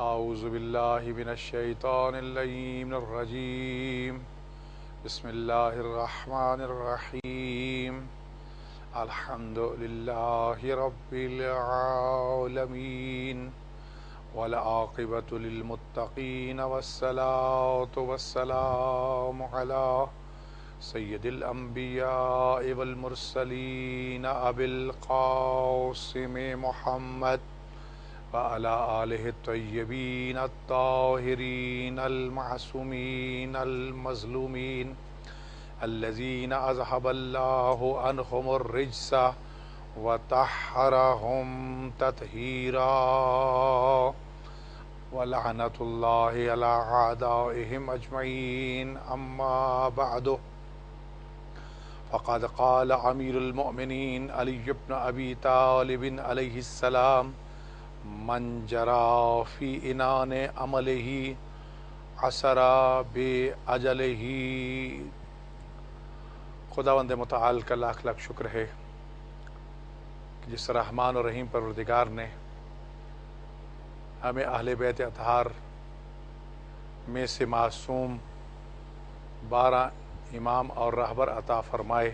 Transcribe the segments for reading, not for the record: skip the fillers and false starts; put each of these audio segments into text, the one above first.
اعوذ باللہ من الشیطان اللعین الرجیم بسم اللہ الرحمن الرحیم الحمد للہ رب العالمین والعاقبۃ للمتقین والصلاة والسلام علی سید الانبیاء والمرسلین ابی القاسم محمد وعلى آلہ الطیبین الطاہرین المعصومین المظلومین الذین اذهب اللہ عنہم الرجس وطہرہم تطہیرا ولعنۃ اللہ علی اعدائہم اجمعین اما بعد فقد قال امیر المؤمنین علی بن ابی طالب علیہ السلام من جرا فی انان عملہ عسرا بے اجلہ۔ خداوند متعال کا لاکھ لاکھ شکر ہے کہ جس رحمان و رحیم پروردگار نے ہمیں اہل بیت اطہار میں سے معصوم 12 امام اور رہبر عطا فرمائے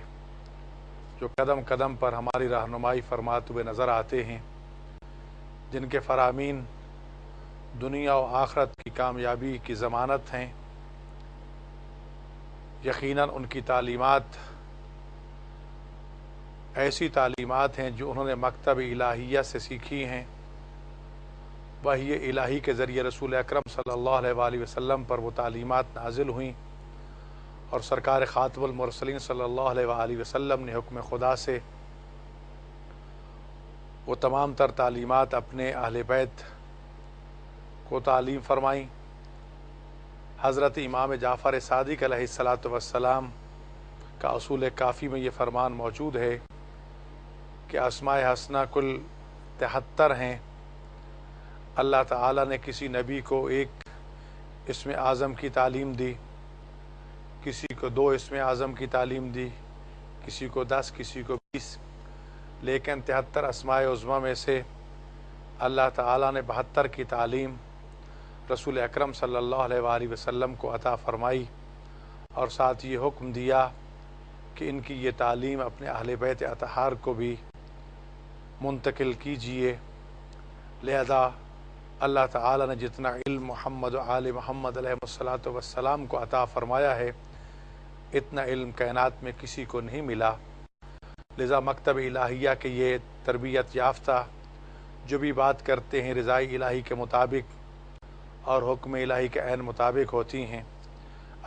جو قدم قدم پر ہماری رہنمائی فرماتے ہوئے نظر آتے ہیں، جن کے فرامین دنیا و آخرت کی کامیابی کی ضمانت ہیں۔ یقیناً ان کی تعلیمات ایسی تعلیمات ہیں جو انہوں نے مکتب الہیہ سے سیکھی ہیں، وحی الہی کے ذریعے رسول اکرم صلی اللہ علیہ وآلہ وسلم پر وہ تعلیمات نازل ہوئیں، اور سرکار خاتم المرسلین صلی اللہ علیہ وآلہ وسلم نے حکم خدا سے وہ تمام تر تعلیمات اپنے اہل بیت کو تعلیم فرمائیں۔ حضرت امام جعفر صادق علیہ السلام کا اصول کافی میں یہ فرمان موجود ہے کہ اسماء حسنہ کل 73 ہیں۔ اللہ تعالیٰ نے کسی نبی کو ایک اسم اعظم کی تعلیم دی، کسی کو 2 اسم اعظم کی تعلیم دی، کسی کو 10، کسی کو 20، لیکن 73 اسماء عظمیٰ میں سے اللہ تعالیٰ نے 72 کی تعلیم رسول اکرم صلی اللہ علیہ وآلہ وسلم کو عطا فرمائی، اور ساتھ یہ حکم دیا کہ ان کی یہ تعلیم اپنے اہل بیت اطہار کو بھی منتقل کیجئے۔ لہذا اللہ تعالیٰ نے جتنا علم محمد و آل محمد علیہ السلام کو عطا فرمایا ہے، اتنا علم کائنات میں کسی کو نہیں ملا۔ لذا مکتب الہیہ کے یہ تربیت یافتہ جو بھی بات کرتے ہیں رضائی الہی کے مطابق اور حکم الہی کے عین مطابق ہوتی ہیں،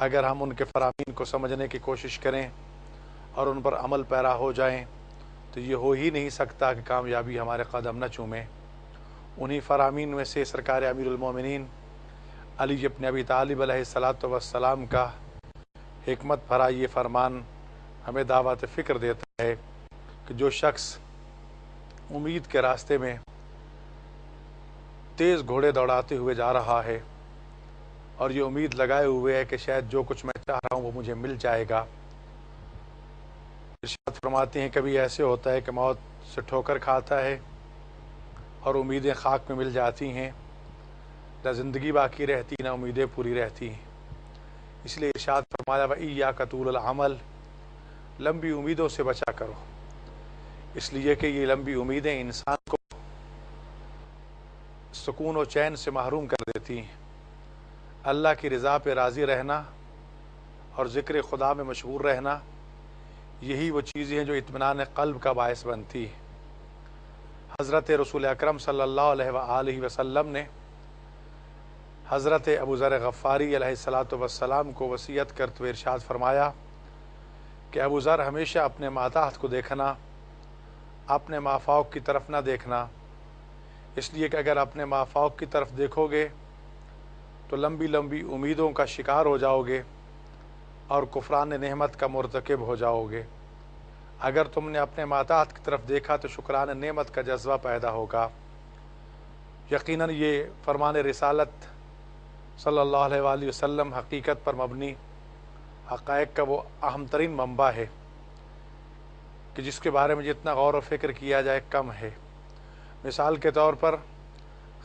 اگر ہم ان کے فرامین کو سمجھنے کی کوشش کریں اور ان پر عمل پیرا ہو جائیں تو یہ ہو ہی نہیں سکتا کہ کامیابی ہمارے قدم نہ چومے۔ انہی فرامین میں سے سرکار امیر المومنین علی بن ابی طالب علیہ السلام کا حکمت بھرا یہ فرمان ہمیں دعوت فکر دیتا ہے کہ جو شخص امید کے راستے میں تیز گھوڑے دوڑاتے ہوئے جا رہا ہے اور یہ امید لگائے ہوئے ہے کہ شاید جو کچھ میں چاہ رہا ہوں وہ مجھے مل جائے گا، ارشاد فرماتے ہیں کبھی ایسے ہوتا ہے کہ موت سے ٹھوکر کھاتا ہے اور امیدیں خاک میں مل جاتی ہیں، نہ زندگی باقی رہتی نہ امیدیں پوری رہتی ہیں۔ اس لیے ارشاد فرمایا وَإِيَّاكَ طُولَ الْعَمَلِ، لمبی امیدوں سے بچا کرو، اس لیے کہ یہ لمبی امیدیں انسان کو سکون و چین سے محروم کر دیتی ہیں۔ اللہ کی رضا پہ راضی رہنا اور ذکر خدا میں مشغول رہنا، یہی وہ چیزیں ہیں جو اطمینان قلب کا باعث بنتی ہے۔ حضرت رسول اکرم صلی اللہ علیہ وآلہ وسلم نے حضرت ابو ذر غفاری علیہ السلام کو وصیت کرتے ہوئے ارشاد فرمایا کہ ابو ذر ہمیشہ اپنے ماتحت کو دیکھنا، اپنے مافوق کی طرف نہ دیکھنا، اس لیے کہ اگر اپنے مافوق کی طرف دیکھو گے تو لمبی لمبی امیدوں کا شکار ہو جاؤ گے اور کفران نعمت کا مرتکب ہو جاؤ گے۔ اگر تم نے اپنے ماتحت کی طرف دیکھا تو شکران نعمت کا جذبہ پیدا ہوگا۔ یقیناً یہ فرمان رسالت صلی اللہ علیہ وآلہ وسلم حقیقت پر مبنی حقائق کا وہ اہم ترین منبع ہے کہ جس کے بارے میں جتنا غور و فکر کیا جائے کم ہے۔ مثال کے طور پر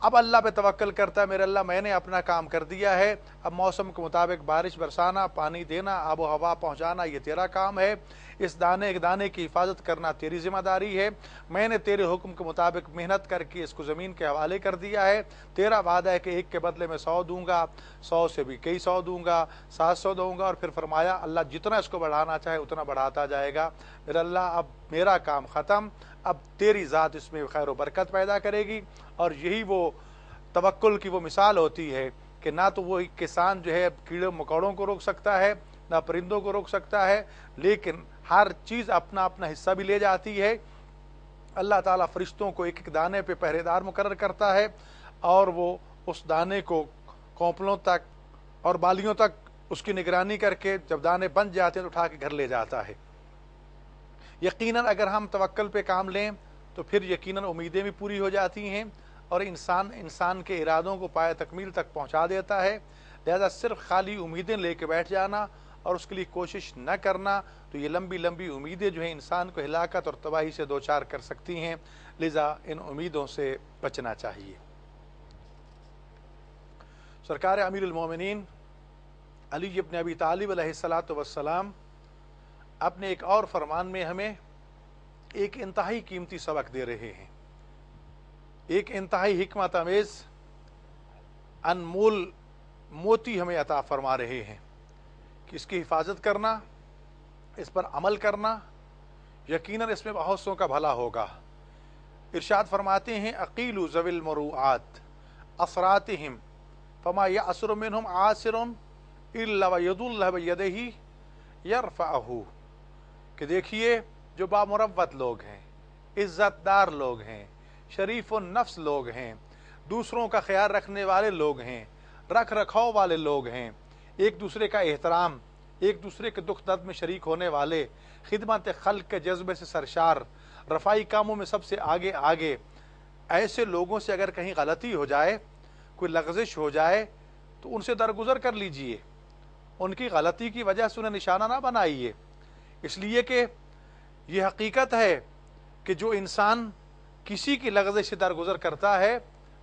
اب اللہ پہ توکل کرتا ہے، میرے اللہ میں نے اپنا کام کر دیا ہے، اب موسم کے مطابق بارش برسانا، پانی دینا، آب و ہوا پہنچانا یہ تیرا کام ہے، اس دانے ایک دانے کی حفاظت کرنا تیری ذمہ داری ہے، میں نے تیرے حکم کے مطابق محنت کر کے اس کو زمین کے حوالے کر دیا ہے، تیرا وعدہ ہے کہ ایک کے بدلے میں 100 دوں گا، 100 سے بھی کئی 100 دوں گا، 700 دوں گا، اور پھر فرمایا اللہ جتنا اس کو بڑھانا چاہے اتنا بڑھاتا جائے گا، میرا اللہ اب میرا کام ختم، اب تیری ذات اس میں خیر و برکت پیدا کرے گی۔ اور یہی وہ توکل کی وہ مثال ہوتی ہے کہ نہ تو وہ کسان جو ہے کیڑے مکوڑوں کو روک سکتا ہے، نہ پرندوں کو روک سکتا ہے، لیکن ہر چیز اپنا اپنا حصہ بھی لے جاتی ہے۔ اللہ تعالیٰ فرشتوں کو ایک ایک دانے پہ پہرے دار مقرر کرتا ہے، اور وہ اس دانے کو کونپلوں تک اور بالیوں تک اس کی نگرانی کر کے جب دانے بن جاتے ہیں تو اٹھا کے گھر لے جاتا ہے۔ یقیناً اگر ہم توکل پہ کام لیں تو پھر یقیناً امیدیں بھی پوری ہو جاتی ہیں، اور انسان کے ارادوں کو پائے تکمیل تک پہنچا دیتا ہے۔ لہذا صرف خالی امیدیں لے کے بیٹھ جانا اور اس کے لیے کوشش نہ کرنا، تو یہ لمبی لمبی امیدیں جو ہیں انسان کو ہلاکت اور تباہی سے دوچار کر سکتی ہیں، لذا ان امیدوں سے بچنا چاہیے۔ سرکار امیر المومنین علی ابن ابی طالب علیہ الصلاۃ والسلام اپنے ایک اور فرمان میں ہمیں ایک انتہائی قیمتی سبق دے رہے ہیں، ایک انتہائی حکمت آمیز انمول موتی ہمیں عطا فرما رہے ہیں کہ اس کی حفاظت کرنا، اس پر عمل کرنا، یقیناً اس میں بہت سو کا بھلا ہوگا۔ ارشاد فرماتے ہیں عقیل ذوی المروءات اثراتہم فما یعصر منہم عاصر الا وید اللہ بیدہ یرفعہ، کہ دیکھیے جو بامروت لوگ ہیں، عزت دار لوگ ہیں، شریف النفس لوگ ہیں، دوسروں کا خیال رکھنے والے لوگ ہیں، رکھ رکھاؤ والے لوگ ہیں، ایک دوسرے کا احترام، ایک دوسرے کے دکھ درد میں شریک ہونے والے، خدمت خلق کے جذبے سے سرشار، رفائی کاموں میں سب سے آگے آگے، ایسے لوگوں سے اگر کہیں غلطی ہو جائے، کوئی لغزش ہو جائے تو ان سے درگزر کر لیجئے، ان کی غلطی کی وجہ سے انہیں نشانہ نہ بنائیے، اس لیے کہ یہ حقیقت ہے کہ جو انسان کسی کی لغزش سے درگزر کرتا ہے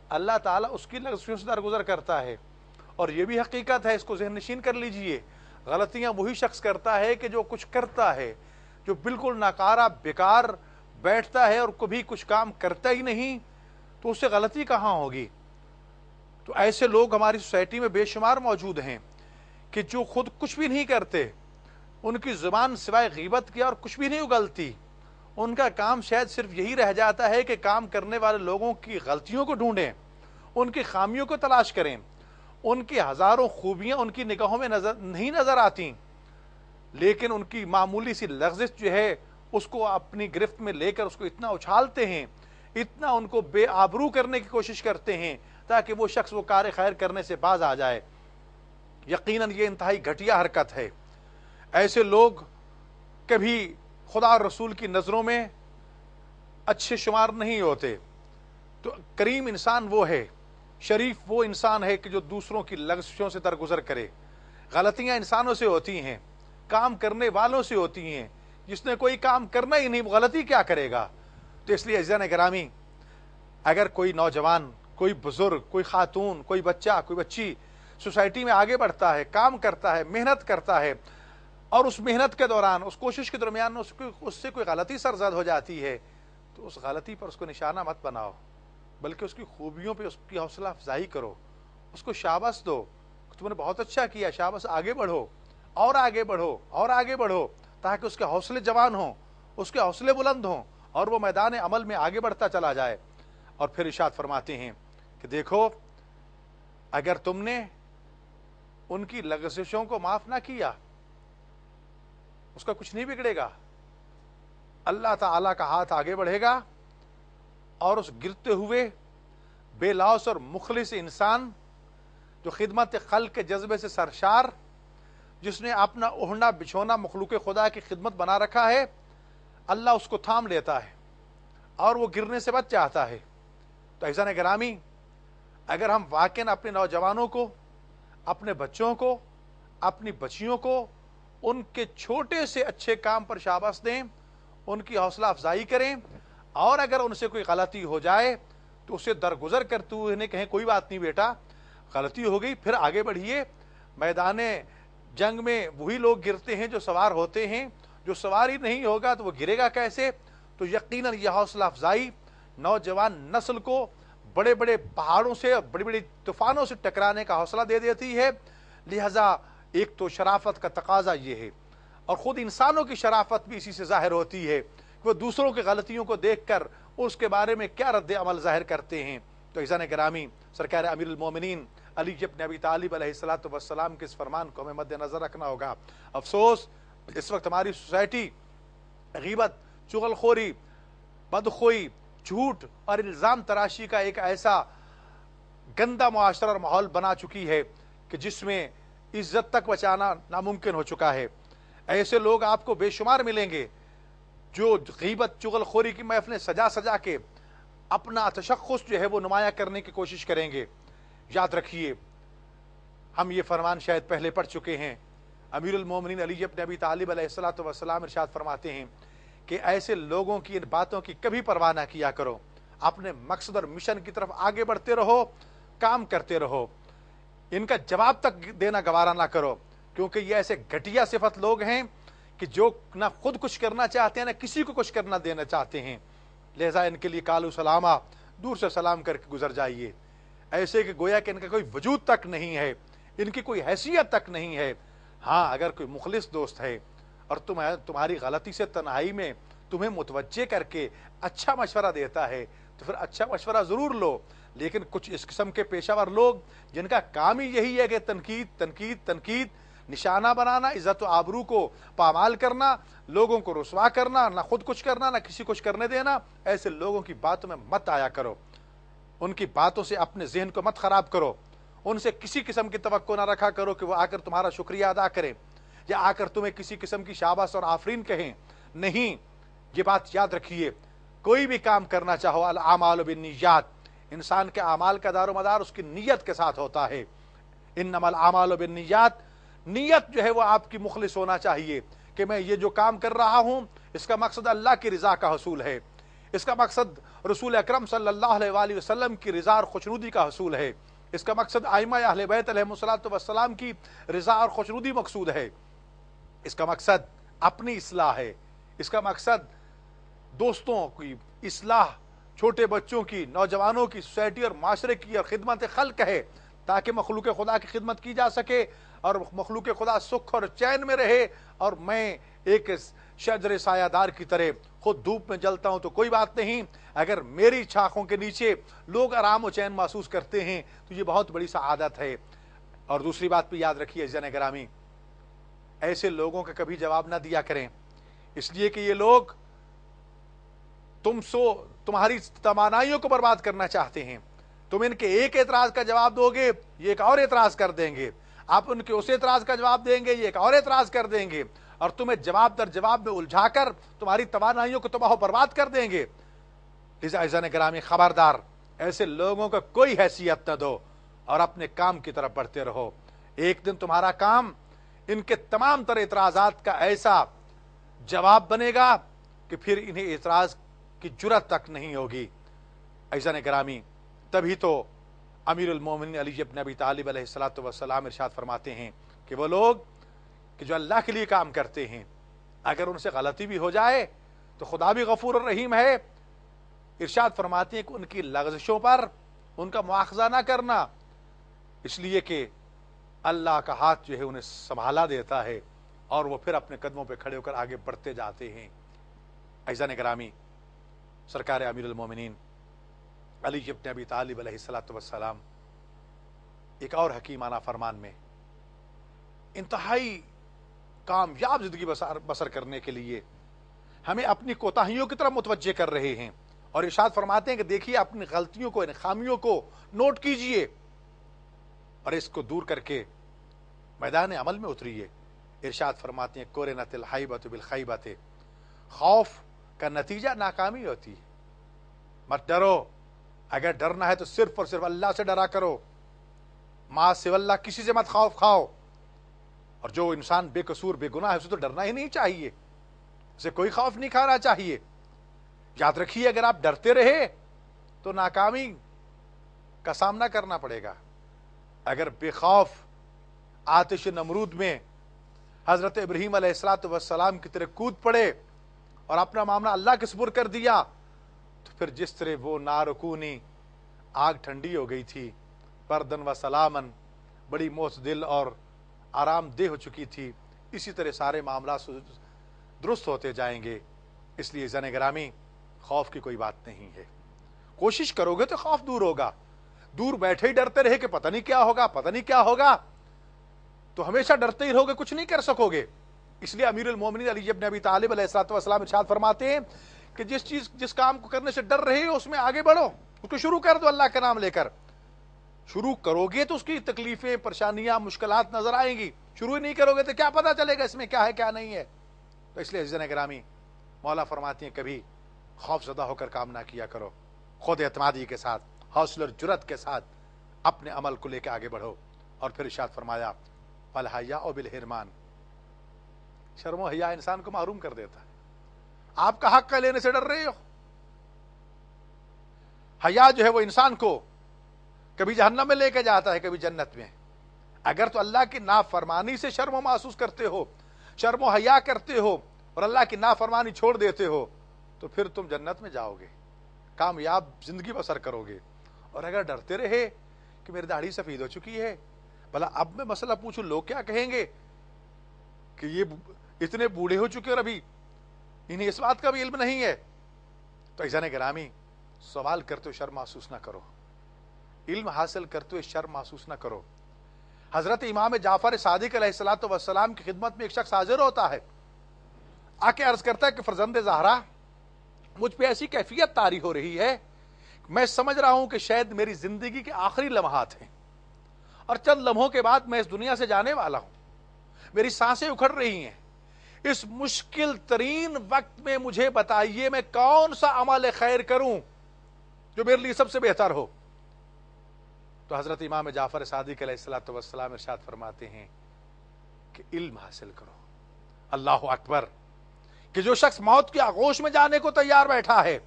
اللہ تعالیٰ اس کی لغزشوں سے درگزر کرتا ہے، اور یہ بھی حقیقت ہے، اس کو ذہن نشین کر لیجئے، غلطیاں وہی شخص کرتا ہے کہ جو کچھ کرتا ہے، جو بالکل ناکارہ بیکار بیٹھتا ہے اور کبھی کچھ کام کرتا ہی نہیں، تو اس سے غلطی کہاں ہوگی؟ تو ایسے لوگ ہماری سوسائٹی میں بے شمار موجود ہیں کہ جو خود کچھ بھی نہیں کرتے، ان کی زبان سوائے غیبت کیا اور کچھ بھی نہیں اگلتی، ان کا کام شاید صرف یہی رہ جاتا ہے کہ کام کرنے والے لوگوں کی غلطیوں کو ڈھونڈیں، ان کی خامیوں کو تلاش کریں، ان کی ہزاروں خوبیاں ان کی نگاہوں میں نہیں نظر آتی، لیکن ان کی معمولی سی لغزش جو ہے اس کو اپنی گرفت میں لے کر اس کو اتنا اچھالتے ہیں، اتنا ان کو بے آبرو کرنے کی کوشش کرتے ہیں تاکہ وہ شخص وہ کار خیر کرنے سے باز آ جائے۔ یقیناً یہ انتہائی گھٹیا حرکت ہے۔ ایسے لوگ کبھی خدا اور رسول کی نظروں میں اچھے شمار نہیں ہوتے۔ تو کریم انسان وہ ہے، شریف وہ انسان ہے کہ جو دوسروں کی لغزشوں سے درگزر کرے۔ غلطیاں انسانوں سے ہوتی ہیں، کام کرنے والوں سے ہوتی ہیں، جس نے کوئی کام کرنا ہی نہیں وہ غلطی کیا کرے گا؟ تو اس لیے عزیزان گرامی، اگر کوئی نوجوان، کوئی بزرگ، کوئی خاتون، کوئی بچہ، کوئی بچی سوسائٹی میں آگے بڑھتا ہے، کام کرتا ہے، محنت کرتا ہے، اور اس محنت کے دوران، اس کوشش کے درمیان اس سے کوئی غلطی سرزد ہو جاتی ہے، تو اس غلطی پر اس کو نشانہ مت بناؤ، بلکہ اس کی خوبیوں پہ اس کی حوصلہ افزائی کرو، اس کو شاباش دو، تم نے بہت اچھا کیا، شاباش، آگے بڑھو اور آگے بڑھو اور آگے بڑھو، تاکہ اس کے حوصلے جوان ہوں، اس کے حوصلے بلند ہوں، اور وہ میدان عمل میں آگے بڑھتا چلا جائے۔ اور پھر ارشاد فرماتے ہیں کہ دیکھو اگر تم نے ان کی لغزشوں کو معاف نہ کیا، اس کا کچھ نہیں بگڑے گا، اللہ تعالیٰ کا ہاتھ آگے بڑھے گا، اور اس گرتے ہوئے بے لوث اور مخلص انسان جو خدمت خلق کے جذبے سے سرشار، جس نے اپنا اوڑھنا بچھونا مخلوق خدا کی خدمت بنا رکھا ہے، اللہ اس کو تھام لیتا ہے اور وہ گرنے سے بچ جاتا ہے۔ تو عزیزان گرامی، اگر ہم واقعاً اپنے نوجوانوں کو، اپنے بچوں کو، اپنی بچیوں کو ان کے چھوٹے سے اچھے کام پر شاباش دیں، ان کی حوصلہ افزائی کریں، اور اگر ان سے کوئی غلطی ہو جائے تو اسے درگزر کرتے ہوئے انہیں کہیں کوئی بات نہیں بیٹا، غلطی ہو گئی، پھر آگے بڑھیے۔ میدان جنگ میں وہی لوگ گرتے ہیں جو سوار ہوتے ہیں، جو سوار ہی نہیں ہوگا تو وہ گرے گا کیسے؟ تو یقیناً یہ حوصلہ افزائی نوجوان نسل کو بڑے بڑے پہاڑوں سے اور بڑی بڑی طوفانوں سے ٹکرانے کا حوصلہ دے دیتی ہے۔ لہذا ایک تو شرافت کا تقاضا یہ ہے، اور خود انسانوں کی شرافت بھی اسی سے ظاہر ہوتی ہے کہ وہ دوسروں کی غلطیوں کو دیکھ کر اس کے بارے میں کیا رد عمل ظاہر کرتے ہیں۔ تو عزیزان گرامی، سرکار امیر المومنین علی ابن ابی طالب علیہ الصلوۃ والسلام کے اس فرمان کو ہمیں مد نظر رکھنا ہوگا۔ افسوس اس وقت ہماری سوسائٹی غیبت، چغل خوری، بدخوئی، جھوٹ اور الزام تراشی کا ایک ایسا گندا معاشرہ اور ماحول بنا چکی ہے کہ جس میں عزت تک بچانا ناممکن ہو چکا ہے۔ ایسے لوگ آپ کو بے شمار ملیں گے جو غیبت چغل خوری کی محفلیں سجا سجا کے اپنا تشخص جو ہے وہ نمایاں کرنے کی کوشش کریں گے۔ یاد رکھیے، ہم یہ فرمان شاید پہلے پڑھ چکے ہیں۔ امیر المومنین علی ابن ابی طالب علیہ الصلوۃ والسلام ارشاد فرماتے ہیں کہ ایسے لوگوں کی ان باتوں کی کبھی پرواہ نہ کیا کرو، اپنے مقصد اور مشن کی طرف آگے بڑھتے رہو، کام کرتے رہو، ان کا جواب تک دینا گوارا نہ کرو، کیونکہ یہ ایسے گھٹیا صفت لوگ ہیں کہ جو نہ خود کچھ کرنا چاہتے ہیں نہ کسی کو کچھ کرنا دینا چاہتے ہیں۔ لہذا ان کے لیے کالو سلامہ، دور سے سلام کر کے گزر جائیے، ایسے کہ گویا کہ ان کا کوئی وجود تک نہیں ہے، ان کی کوئی حیثیت تک نہیں ہے۔ ہاں، اگر کوئی مخلص دوست ہے اور تمہاری غلطی سے تنہائی میں تمہیں متوجہ کر کے اچھا مشورہ دیتا ہے تو پھر اچھا مشورہ ضرور لو، لیکن کچھ اس قسم کے پیشہ ور لوگ جن کا کام ہی یہی ہے کہ تنقید تنقید تنقید، نشانہ بنانا، عزت و آبرو کو پامال کرنا، لوگوں کو رسوا کرنا، نہ خود کچھ کرنا نہ کسی کچھ کرنے دینا، ایسے لوگوں کی باتوں میں مت آیا کرو، ان کی باتوں سے اپنے ذہن کو مت خراب کرو، ان سے کسی قسم کی توقع نہ رکھا کرو کہ وہ آ کر تمہارا شکریہ ادا کریں یا آ کر تمہیں کسی قسم کی شاباش اور آفرین کہیں۔ نہیں، یہ بات یاد رکھیے، کوئی بھی کام کرنا چاہو، الاعمال بالنیات، انسان کے اعمال کا دار و مدار اس کی نیت کے ساتھ ہوتا ہے۔ انما الاعمال بالنیات، نیت جو ہے وہ آپ کی مخلص ہونا چاہیے کہ میں یہ جو کام کر رہا ہوں اس کا مقصد اللہ کی رضا کا حصول ہے، اس کا مقصد رسول اکرم صلی اللہ علیہ وآلہ وسلم کی رضا اور خوشنودی کا حصول ہے، اس کا مقصد ائمہ اہل بیت علیہم الصلوۃ والسلام کی رضا اور خوشنودی مقصود ہے، اس کا مقصد اپنی اصلاح ہے، اس کا مقصد دوستوں کی اصلاح، چھوٹے بچوں کی، نوجوانوں کی، سوسائٹی اور معاشرے کی اور خدمت خلق ہے، تاکہ مخلوق خدا کی خدمت کی جا سکے اور مخلوق خدا سکھ اور چین میں رہے، اور میں ایک شجر سایہ دار کی طرح خود دھوپ میں جلتا ہوں تو کوئی بات نہیں، اگر میری شاخوں کے نیچے لوگ آرام و چین محسوس کرتے ہیں تو یہ بہت بڑی سعادت ہے۔ اور دوسری بات بھی یاد رکھیے عزیزان گرامی، ایسے لوگوں کا کبھی جواب نہ دیا کریں، اس لیے کہ یہ لوگ تمہاری توانائیوں کو برباد کرنا چاہتے ہیں۔ تم ان کے ایک اعتراض کا جواب دو گے، یہ ایک اور اعتراض کر دیں گے، آپ ان کے اس اعتراض کا جواب دیں گے، یہ ایک اور اعتراض کر دیں گے، اور تمہیں جواب در جواب میں الجھا کر تمہاری توانائیوں کو تباہ و برباد کر دیں گے۔ لذا عزیزان گرامی، خبردار، ایسے لوگوں کا کوئی حیثیت نہ دو اور اپنے کام کی طرف بڑھتے رہو۔ ایک دن تمہارا کام ان کے تمام تر اعتراضات کا ایسا جواب بنے گا کہ پھر انہیں اعتراض کی جرأت تک نہیں ہوگی۔ عزیزان گرامی، تبھی تو امیر المومنین علی ابن ابی طالب علیہ الصلوۃ والسلام ارشاد فرماتے ہیں کہ وہ لوگ کہ جو اللہ کے لیے کام کرتے ہیں، اگر ان سے غلطی بھی ہو جائے تو خدا بھی غفور الرحیم ہے۔ ارشاد فرماتے ہیں کہ ان کی لغزشوں پر ان کا مواخذہ نہ کرنا، اس لیے کہ اللہ کا ہاتھ جو ہے انہیں سنبھالا دیتا ہے اور وہ پھر اپنے قدموں پہ کھڑے ہو کر آگے بڑھتے جاتے ہیں۔ عزیزان گرامی، سرکار امیر المومنین علی ابن ابی طالب علیہ الصلوۃ والسلام ایک اور حکیمانہ فرمان میں انتہائی کامیاب زندگی بسر کرنے کے لیے ہمیں اپنی کوتاہیوں کی طرف متوجہ کر رہے ہیں، اور ارشاد فرماتے ہیں کہ دیکھیے اپنی غلطیوں کو، ان خامیوں کو نوٹ کیجئے اور اس کو دور کر کے میدان عمل میں اتریے۔ ارشاد فرماتے ہیں قرنت الحیبۃ بالخیبۃ، خوف کا نتیجہ ناکامی ہوتی ہے۔ مت ڈرو، اگر ڈرنا ہے تو صرف اور صرف اللہ سے ڈرا کرو، ما سوى اللہ کسی سے مت خوف کھاؤ، اور جو انسان بے قصور بے گناہ ہے اسے تو ڈرنا ہی نہیں چاہیے، اسے کوئی خوف نہیں کھانا چاہیے۔ یاد رکھیے اگر آپ ڈرتے رہے تو ناکامی کا سامنا کرنا پڑے گا۔ اگر بے خوف آتش نمرود میں حضرت ابراہیم علیہ السلام کی طرح کود پڑے اور اپنا معاملہ اللہ کے سپرد کر دیا، تو پھر جس طرح وہ نارکونی آگ ٹھنڈی ہو گئی تھی، بردن و سلامن بڑی معتدل اور آرام دہ ہو چکی تھی، اسی طرح سارے معاملات درست ہوتے جائیں گے۔ اس لیے زن گرامی، خوف کی کوئی بات نہیں ہے۔ کوشش کرو گے تو خوف دور ہوگا۔ دور بیٹھے ہی ڈرتے رہے کہ پتہ نہیں کیا ہوگا، پتہ نہیں کیا ہوگا، تو ہمیشہ ڈرتے ہی رہو گے، کچھ نہیں کر سکو گے۔ اس لیے امیر المومنین علی بن ابی طالب علیہ السلام ارشاد فرماتے ہیں کہ جس کام کو کرنے سے ڈر رہے ہو اس میں آگے بڑھو، اس کو شروع کر دو اللہ کا نام لے کر۔ شروع کرو گے تو اس کی تکلیفیں، پریشانیاں، مشکلات نظر آئیں گی۔ شروع ہی نہیں کرو گے تو کیا پتہ چلے گا اس میں کیا ہے کیا نہیں ہے۔ تو اس لیے عزیزان گرامی، مولا فرماتے ہیں کبھی خوف زدہ ہو کر کام نہ کیا کرو، خود اعتمادی کے ساتھ، حوصلہ اور جرأت کے ساتھ اپنے عمل کو لے کے آگے بڑھو۔ اور پھر ارشاد فرمایا فالحیاء بالحرمان، شرم و حیا انسان کو محروم کر دیتا ہے۔ آپ کا حق لینے سے ڈر رہے ہو، حیا جو ہے وہ انسان کو کبھی جہنم میں لے کے جاتا ہے، کبھی جنت میں۔ اگر تو اللہ کی نافرمانی سے شرم و محسوس کرتے ہو، شرم و حیا کرتے ہو اور اللہ کی نافرمانی چھوڑ دیتے ہو، تو پھر تم جنت میں جاؤ گے، کامیاب زندگی بسر کرو گے۔ اور اگر ڈرتے رہے کہ میری داڑھی سفید ہو چکی ہے، بھلا اب میں مسئلہ پوچھوں لوگ کیا کہیں گے کہ یہ اتنے بوڑھے ہو چکے اور ابھی انہیں اس بات کا بھی علم نہیں ہے، تو عزیزان گرامی سوال کرتے ہوئے شرم محسوس نہ کرو، علم حاصل کرتے ہوئے شرم محسوس نہ کرو۔ حضرت امام جعفر صادق علیہ السلام کی خدمت میں ایک شخص حاضر ہوتا ہے، آ کے عرض کرتا ہے کہ فرزند زہرا، مجھ پہ ایسی کیفیت طاری ہو رہی ہے، میں سمجھ رہا ہوں کہ شاید میری زندگی کے آخری لمحات ہیں اور چند لمحوں کے بعد میں اس دنیا سے جانے والا ہوں، میری سانسیں اکھڑ رہی ہیں، اس مشکل ترین وقت میں مجھے بتائیے میں کون سا عمل خیر کروں جو میرے لیے سب سے بہتر ہو۔ تو حضرت امام جعفر صادق علیہ السلام ارشاد فرماتے ہیں کہ علم حاصل کرو۔ اللہ اکبر، کہ جو شخص موت کی آغوش میں جانے کو تیار بیٹھا ہے،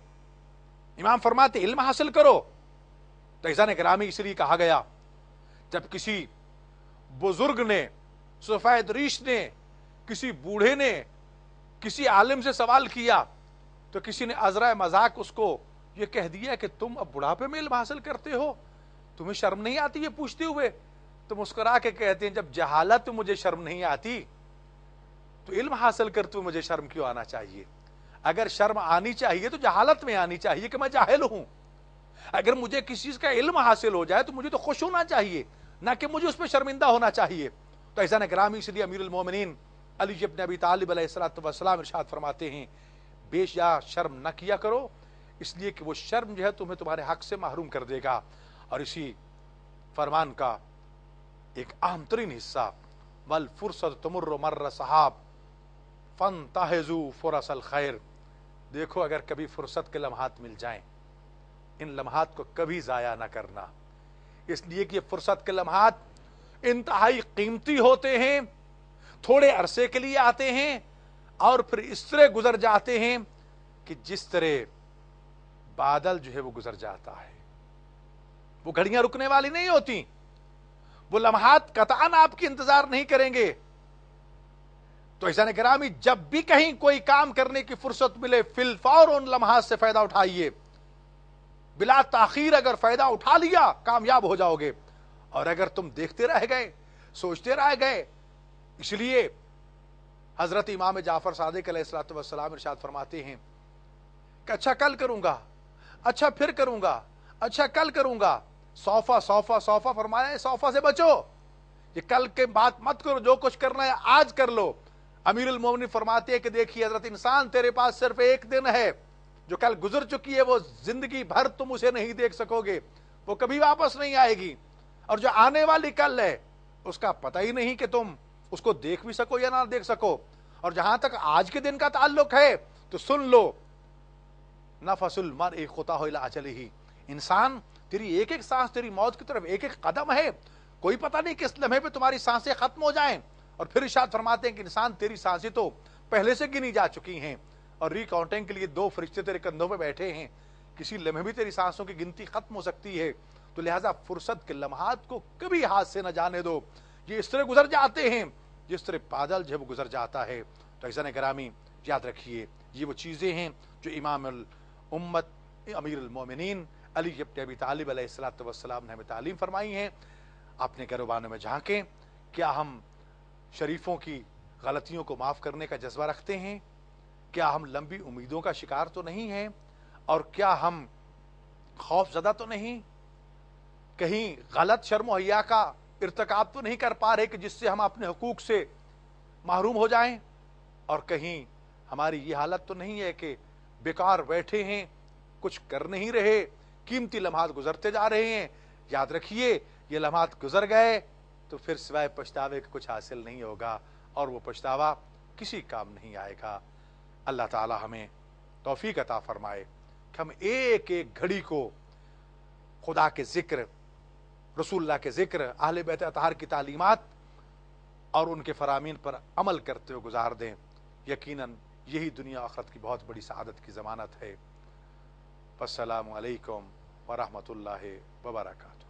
امام فرماتے علم حاصل کرو۔ تو عزیزان گرامی اس لیے کہا گیا، جب کسی بزرگ نے، سفید ریش نے، کسی بوڑھے نے کسی عالم سے سوال کیا تو کسی نے عذرا مذاق اس کو یہ کہہ دیا کہ تم اب بڑھاپے میں علم حاصل کرتے ہو، تمہیں شرم نہیں آتی یہ پوچھتے ہوئے؟ تو مسکرا کے کہتے ہیں جب جہالت مجھے شرم نہیں آتی تو علم حاصل کرتے ہوئے مجھے شرم کیوں آنا چاہیے؟ اگر شرم آنی چاہیے تو جہالت میں آنی چاہیے کہ میں جاہل ہوں۔ اگر مجھے کسی چیز کا علم حاصل ہو جائے تو مجھے تو خوش ہونا چاہیے، نہ کہ مجھے اس پہ شرمندہ ہونا چاہیے۔ تو عزیزان گرامی اس لیے امیر المومنین علی بن ابی طالب علیہ السلام ارشاد فرماتے ہیں بے یا شرم نہ کیا کرو، اس لیے کہ وہ شرم جو ہے تمہیں تمہارے حق سے محروم کر دے گا۔ اور اسی فرمان کا ایک اہم ترین حصہ والفرصت تمر مر صحاب فانتہزوا فرص الخیر، دیکھو اگر کبھی فرصت کے لمحات مل جائیں، ان لمحات کو کبھی ضائع نہ کرنا، اس لیے کہ یہ فرصت کے لمحات انتہائی قیمتی ہوتے ہیں، تھوڑے عرصے کے لیے آتے ہیں اور پھر اس طرح گزر جاتے ہیں کہ جس طرح بادل جو ہے وہ گزر جاتا ہے، وہ گھڑیاں رکنے والی نہیں ہوتی، وہ لمحات قطعاً آپ کی انتظار نہیں کریں گے۔ تو عزیزان گرامی جب بھی کہیں کوئی کام کرنے کی فرصت ملے فی الفور ان لمحات سے فائدہ اٹھائیے، بلا تاخیر اگر فائدہ اٹھا لیا کامیاب ہو جاؤ گے، اور اگر تم دیکھتے رہ گئے، سوچتے رہ گئے، اس لیے حضرت امام جعفر صادق علیہ السلام ارشاد فرماتے ہیں کہ اچھا کل کروں گا، اچھا پھر کروں گا، اچھا کل کروں گا، سوفا سوفا سوفا فرمایا ہے، سوفا سے بچو، یہ کل کے بات مت کرو، جو کچھ کرنا ہے آج کر لو۔ امیر المومنین فرماتے ہیں کہ دیکھیے حضرت انسان تیرے پاس صرف ایک دن ہے، جو کل گزر چکی ہے وہ زندگی بھر تم اسے نہیں دیکھ سکو گے، وہ کبھی واپس نہیں آئے گی، اور جو آنے والی کل ہے اس کا پتہ ہی نہیں کہ تم اس کو دیکھ بھی سکو یا نہ دیکھ سکو۔ اور جہاں تک آج کے دن کا تعلق ہے تو سن لو، نفس المرء خطاہ الی اجلہ، انسان تیری ایک ایک سانس تیری موت کی طرف ایک ایک قدم ہے، کوئی پتہ نہیں کس لمحے پہ تمہاری سانسیں ختم ہو جائیں۔ اور پھر ارشاد فرماتے ہیں کہ انسان تیری سانسیں تو پہلے سے گنی جا چکی ہیں، اور ری کاؤنٹنگ کے لیے 2 فرشتے تیرے کندھوں پہ بیٹھے ہیں کسی لمحے بھی تیری سانسوں کی گنتی ختم ہو سکتی ہے، تو لہٰذا فرصت کے لمحات کو کبھی ہاتھ سے نہ جانے دو. یہ اس طرح گزر جاتے ہیں جس طرح بادل جو ہے وہ گزر جاتا ہے. تو عزیزان گرامی یاد رکھیے یہ وہ چیزیں ہیں جو امام الامت امیر المومنین علی ابن ابی طالب علیہ الصلوۃ والسلام نے ہمیں تعلیم فرمائی ہیں. اپنے گروبانوں میں جھانکیں، کیا ہم شریفوں کی غلطیوں کو معاف کرنے کا جذبہ رکھتے ہیں؟ کیا ہم لمبی امیدوں کا شکار تو نہیں ہیں؟ اور کیا ہم خوف زدہ تو نہیں؟ کہیں غلط شرم و حیا کا ارتکاب تو نہیں کر پا رہے کہ جس سے ہم اپنے حقوق سے محروم ہو جائیں؟ اور کہیں ہماری یہ حالت تو نہیں ہے کہ بیکار بیٹھے ہیں، کچھ کر نہیں رہے، قیمتی لمحات گزرتے جا رہے ہیں؟ یاد رکھیے یہ لمحات گزر گئے تو پھر سوائے پچھتاوے کا کچھ حاصل نہیں ہوگا، اور وہ پچھتاوا کسی کام نہیں آئے گا. اللہ تعالی ہمیں توفیق عطا فرمائے کہ ہم ایک ایک گھڑی کو خدا کے ذکر، رسول اللہ کے ذکر، اہل بیت اطہار کی تعلیمات اور ان کے فرامین پر عمل کرتے ہوئے گزار دیں. یقیناً یہی دنیا آخرت کی بہت بڑی سعادت کی ضمانت ہے. السلام علیکم ورحمۃ اللہ وبرکاتہ.